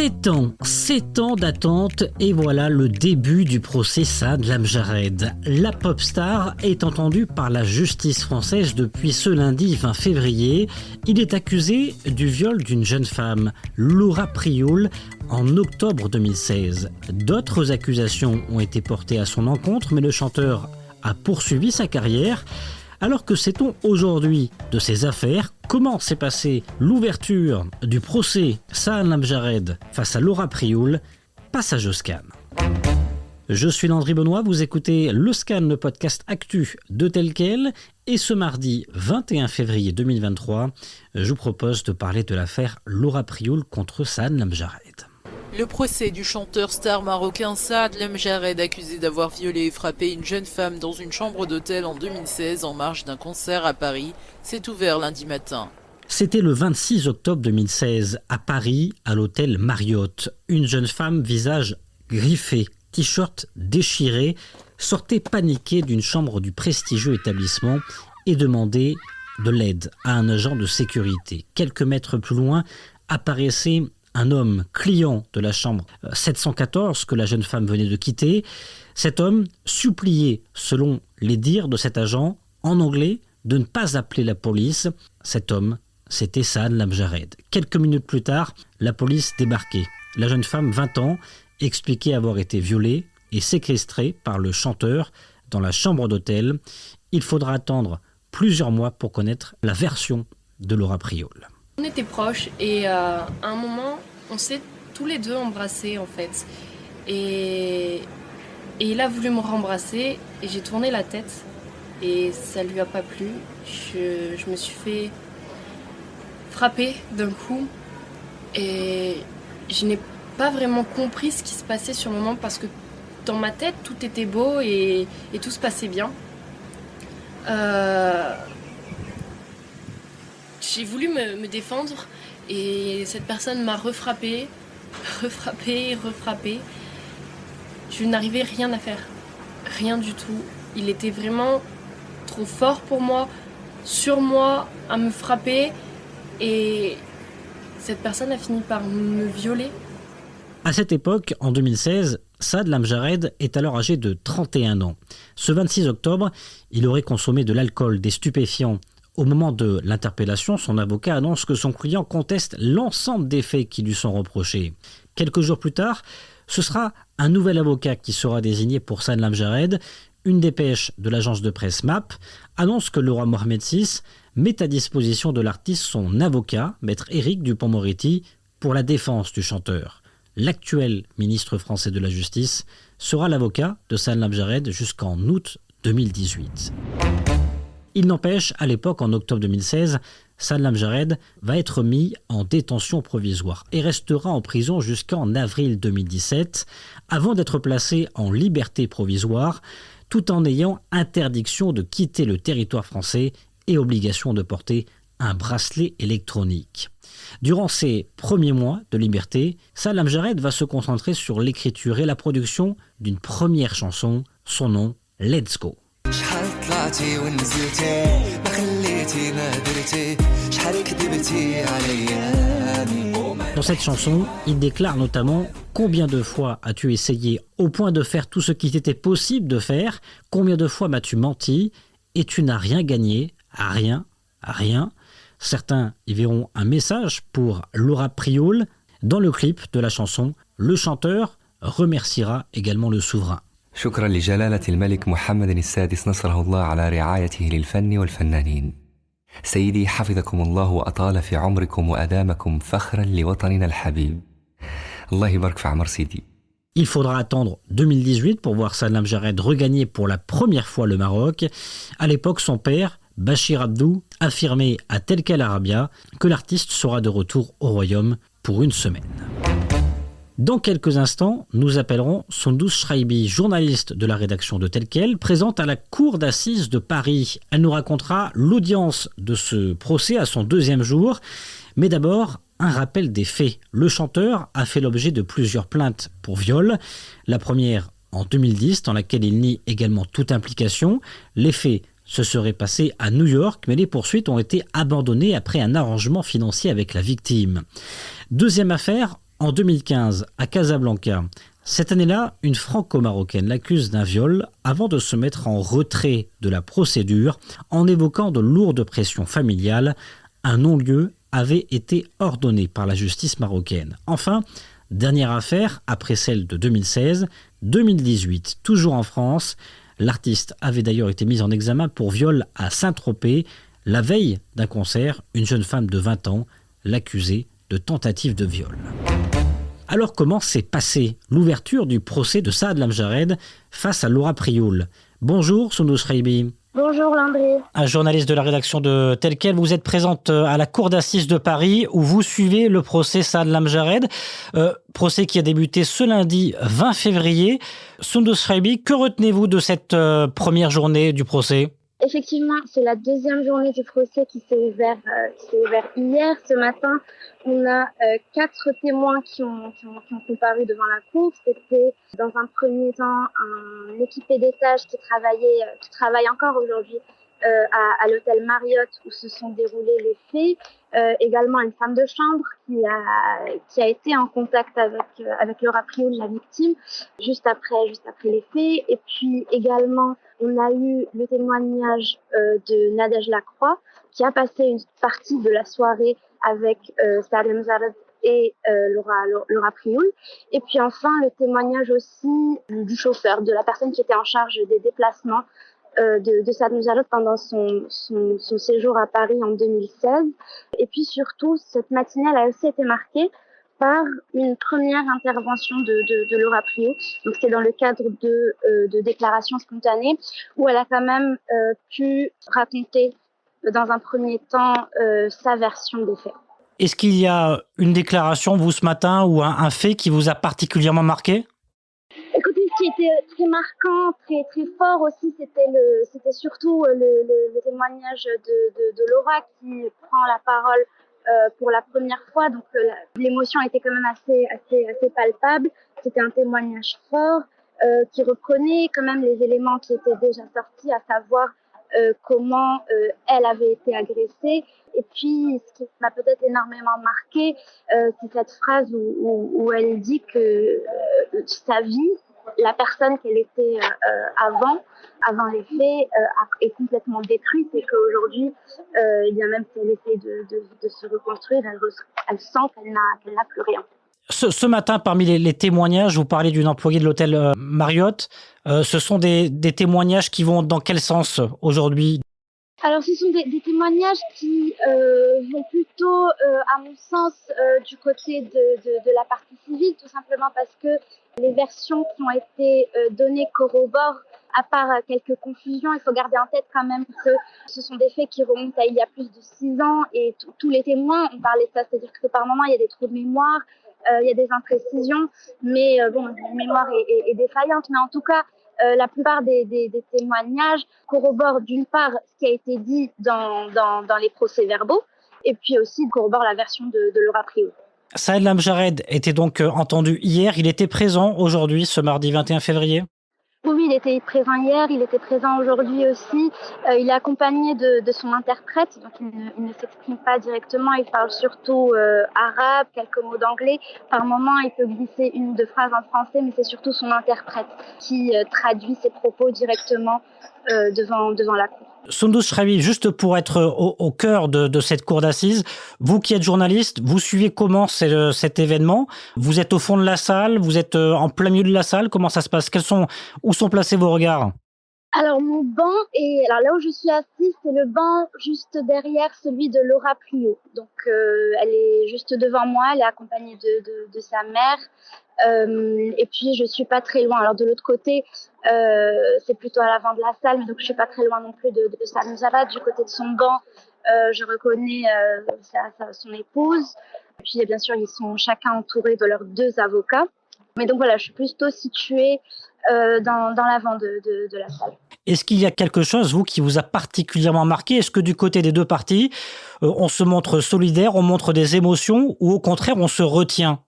7 ans d'attente et voilà le début du procès Saad Lamjared. La pop star est entendue par la justice française depuis ce lundi 20 février. Il est accusé du viol d'une jeune femme, Laura Prioul, en octobre 2016. D'autres accusations ont été portées à son encontre, mais le chanteur a poursuivi sa carrière. Alors que sait-on aujourd'hui de ces affaires? Comment s'est passée l'ouverture du procès Saad Lamjared face à Laura Prioul? Passage au scan. Je suis Landry Benoît, vous écoutez le scan, le podcast actu de Tel Quel. Et ce mardi 21 février 2023, je vous propose de parler de l'affaire Laura Prioul contre Saad Lamjared. Le procès du chanteur star marocain Saad Lamjared, accusé d'avoir violé et frappé une jeune femme dans une chambre d'hôtel en 2016 en marge d'un concert à Paris, s'est ouvert lundi matin. C'était le 26 octobre 2016, à Paris, à l'hôtel Marriott. Une jeune femme, visage griffé, t-shirt déchiré, sortait paniquée d'une chambre du prestigieux établissement et demandait de l'aide à un agent de sécurité. Quelques mètres plus loin apparaissait un homme client de la chambre 714 que la jeune femme venait de quitter. Cet homme suppliait, selon les dires de cet agent, en anglais, de ne pas appeler la police. Cet homme, c'était Saad Lamjared. Quelques minutes plus tard, la police débarquait. La jeune femme, 20 ans, expliquait avoir été violée et séquestrée par le chanteur dans la chambre d'hôtel. Il faudra attendre plusieurs mois pour connaître la version de Laura Prioul. On était proches et à un moment, on s'est tous les deux embrassés en fait. Et il a voulu me rembrasser et j'ai tourné la tête et ça lui a pas plu. Je me suis fait frapper d'un coup et je n'ai pas vraiment compris ce qui se passait sur le moment parce que dans ma tête, tout était beau et tout se passait bien. J'ai voulu me défendre et cette personne m'a refrappé. Je n'arrivais rien à faire, rien du tout. Il était vraiment trop fort pour moi, sur moi, à me frapper et cette personne a fini par me violer. À cette époque, en 2016, Saad Lamjared est alors âgé de 31 ans. Ce 26 octobre, il aurait consommé de l'alcool, des stupéfiants. Au moment de l'interpellation, son avocat annonce que son client conteste l'ensemble des faits qui lui sont reprochés. Quelques jours plus tard, ce sera un nouvel avocat qui sera désigné pour Saad Lamjared. Une dépêche de l'agence de presse MAP annonce que le roi Mohamed VI met à disposition de l'artiste son avocat, maître Éric Dupond-Moretti, pour la défense du chanteur. L'actuel ministre français de la Justice sera l'avocat de Saad Lamjared jusqu'en août 2018. Il n'empêche, à l'époque, en octobre 2016, Saad Lamjared va être mis en détention provisoire et restera en prison jusqu'en avril 2017, avant d'être placé en liberté provisoire, tout en ayant interdiction de quitter le territoire français et obligation de porter un bracelet électronique. Durant ces premiers mois de liberté, Saad Lamjared va se concentrer sur l'écriture et la production d'une première chanson, son nom, Let's Go. Dans cette chanson, il déclare notamment « Combien de fois as-tu essayé au point de faire tout ce qui t'était possible de faire? Combien de fois m'as-tu menti? Et tu n'as rien gagné, rien. » Certains y verront un message pour Laura Prioul. Dans le clip de la chanson, le chanteur remerciera également le souverain. شكرا لجلالة الملك محمد السادس نصره الله على رعايته للفن والفنانين. سيدي حفظكم الله وأطال في عمركم وأدامكم فخرا لوطننا الحبيب. الله يبارك في عمر سيدي. Il faudra attendre 2018 pour voir Saad Lamjared regagner pour la première fois le Maroc. À l'époque, son père, Bachir Abdou, affirmait à Tel Quel Arabia que l'artiste sera de retour au royaume pour une semaine. Dans quelques instants, nous appellerons Soundous Shraibi, journaliste de la rédaction de Tel Quel, présente à la cour d'assises de Paris. Elle nous racontera l'audience de ce procès à son deuxième jour. Mais d'abord, un rappel des faits. Le chanteur a fait l'objet de plusieurs plaintes pour viol. La première en 2010, dans laquelle il nie également toute implication. Les faits se seraient passés à New York, mais les poursuites ont été abandonnées après un arrangement financier avec la victime. Deuxième affaire, En 2015, à Casablanca, cette année-là, une franco-marocaine l'accuse d'un viol avant de se mettre en retrait de la procédure en évoquant de lourdes pressions familiales. Un non-lieu avait été ordonné par la justice marocaine. Enfin, dernière affaire, après celle de 2016, 2018, toujours en France, l'artiste avait d'ailleurs été mise en examen pour viol à Saint-Tropez. La veille d'un concert, une jeune femme de 20 ans l'accusait de tentative de viol. Alors comment s'est passée l'ouverture du procès de Saad Lamjared face à Laura Prioul? Bonjour Soundous Chreibi. Bonjour Landry. Un journaliste de la rédaction de Tel Quel, vous êtes présente à la cour d'assises de Paris où vous suivez le procès Saad Lamjared, procès qui a débuté ce lundi 20 février. Soundous Chreibi, que retenez-vous de cette première journée du procès? Effectivement, c'est la deuxième journée du procès qui s'est ouvert hier. Ce matin, on a 4 témoins qui ont comparu devant la cour. C'était dans un premier temps un équipé des sages qui travaille encore aujourd'hui à l'hôtel Marriott où se sont déroulés les faits. Également une femme de chambre qui a été en contact avec Laura Prioul, la victime, juste après les faits. Et puis également, on a eu le témoignage de Nadège Lacroix qui a passé une partie de la soirée avec Saad Lamjared et Laura Prioul. Et puis enfin, le témoignage aussi du chauffeur, de la personne qui était en charge des déplacements de Saad Lamjared pendant son séjour à Paris en 2016. Et puis surtout, cette matinée, elle a aussi été marquée par une première intervention de Laura Prioul. Donc c'est dans le cadre de déclarations spontanées où elle a quand même pu raconter dans un premier temps sa version des faits. Est-ce qu'il y a une déclaration, vous, ce matin, ou un fait qui vous a particulièrement marqué? Écoutez, ce qui était très marquant, très, très fort aussi, c'était surtout le témoignage de Laura qui prend la parole pour la première fois. Donc l'émotion était quand même assez palpable. C'était un témoignage fort qui reprenait quand même les éléments qui étaient déjà sortis, à savoir comment elle avait été agressée. Et puis, ce qui m'a peut-être énormément marqué, c'est cette phrase où elle dit que sa vie, la personne qu'elle était avant les faits, est complètement détruite et qu'aujourd'hui, bien même si elle essaie de se reconstruire, elle sent qu'elle n'a plus rien. Ce matin, parmi les témoignages, vous parlez d'une employée de l'hôtel Marriott. Ce sont des témoignages qui vont dans quel sens aujourd'hui? Alors, ce sont des témoignages qui vont plutôt, à mon sens, du côté de la partie civile, tout simplement parce que les versions qui ont été données corroborent, à part quelques confusions. Il faut garder en tête quand même que ce sont des faits qui remontent à il y a plus de 6 ans et tous les témoins ont parlé de ça, c'est-à-dire que par moments, il y a des trous de mémoire, il y a des imprécisions, mais bon, la mémoire est défaillante, mais en tout cas, la plupart des témoignages corroborent d'une part ce qui a été dit dans les procès-verbaux et puis aussi corroborent la version de Laura Prioul. Saad Lamjared était donc entendu hier. Il était présent aujourd'hui, ce mardi 21 février? Oui, il était présent hier, il était présent aujourd'hui aussi. Il est accompagné de son interprète, donc il ne s'exprime pas directement, il parle surtout arabe, quelques mots d'anglais. Par moments, il peut glisser 1 ou 2 phrases en français, mais c'est surtout son interprète qui traduit ses propos directement devant la cour. Soundous Chreibi, juste pour être au cœur de cette cour d'assises, vous qui êtes journaliste, vous suivez comment cet événement? Vous êtes au fond de la salle? Vous êtes en plein milieu de la salle? Comment ça se passe? Où sont placés vos regards? Alors mon banc alors là où je suis assise, c'est le banc juste derrière celui de Laura Prioul. Donc elle est juste devant moi, elle est accompagnée de sa mère. Et puis je suis pas très loin. Alors de l'autre côté, c'est plutôt à l'avant de la salle, mais donc je suis pas très loin non plus de Saad Lamjared. Du côté de son banc, je reconnais son épouse. Et puis bien sûr, ils sont chacun entourés de leurs 2 avocats. Mais donc voilà, je suis plutôt située dans l'avant de la salle. Est-ce qu'il y a quelque chose, vous, qui vous a particulièrement marqué? Est-ce que du côté des 2 parties, on se montre solidaire, on montre des émotions ou au contraire, on se retient?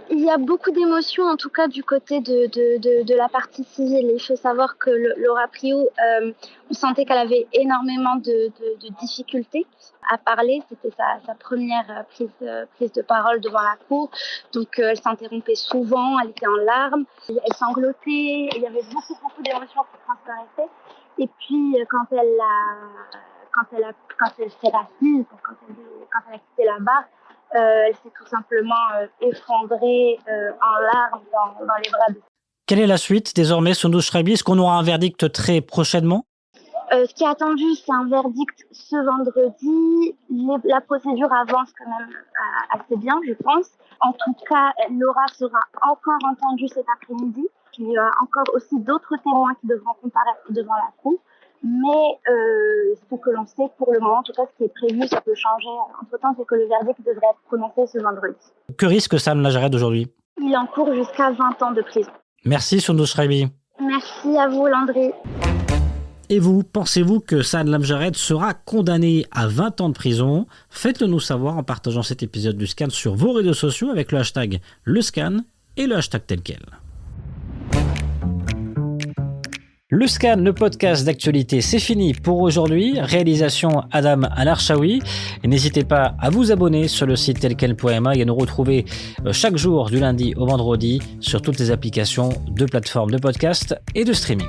Il Il y a beaucoup d'émotions, en tout cas du côté de la partie civile. Il faut savoir que Laura Priou, on sentait qu'elle avait énormément de difficultés à parler. C'était sa première prise de parole devant la cour. Donc elle s'interrompait souvent, elle était en larmes, elle sanglotait. Il y avait beaucoup d'émotions qui transparaissaient. Et puis quand elle s'est assise, quand elle a quitté la barre, elle s'est tout simplement effondrée en larmes dans les bras de... Quelle est la suite désormais, Soundouz Chraïbi? Est-ce qu'on aura un verdict très prochainement? Ce qui est attendu, c'est un verdict ce vendredi. La procédure avance quand même assez bien, je pense. En tout cas, Laura sera encore entendue cet après-midi. Il y a encore aussi d'autres témoins qui devront comparaître devant la cour. Mais ce que l'on sait pour le moment, en tout cas ce qui est prévu, ça peut changer entre-temps, c'est que le verdict devrait être prononcé ce vendredi. Que risque Saad Lamjred aujourd'hui? Il encourt jusqu'à 20 ans de prison. Merci Soundouz Chraïbi. Merci à vous Landry. Et vous, pensez-vous que Saad Lamjred sera condamné à 20 ans de prison? Faites-le nous savoir en partageant cet épisode du Scan sur vos réseaux sociaux avec le hashtag LeScan et le hashtag tel quel. Le Scan, le podcast d'actualité, c'est fini pour aujourd'hui. Réalisation Adam Al-Arshawi. Et n'hésitez pas à vous abonner sur le site telquel.ma et à nous retrouver chaque jour du lundi au vendredi sur toutes les applications de plateformes de podcast et de streaming.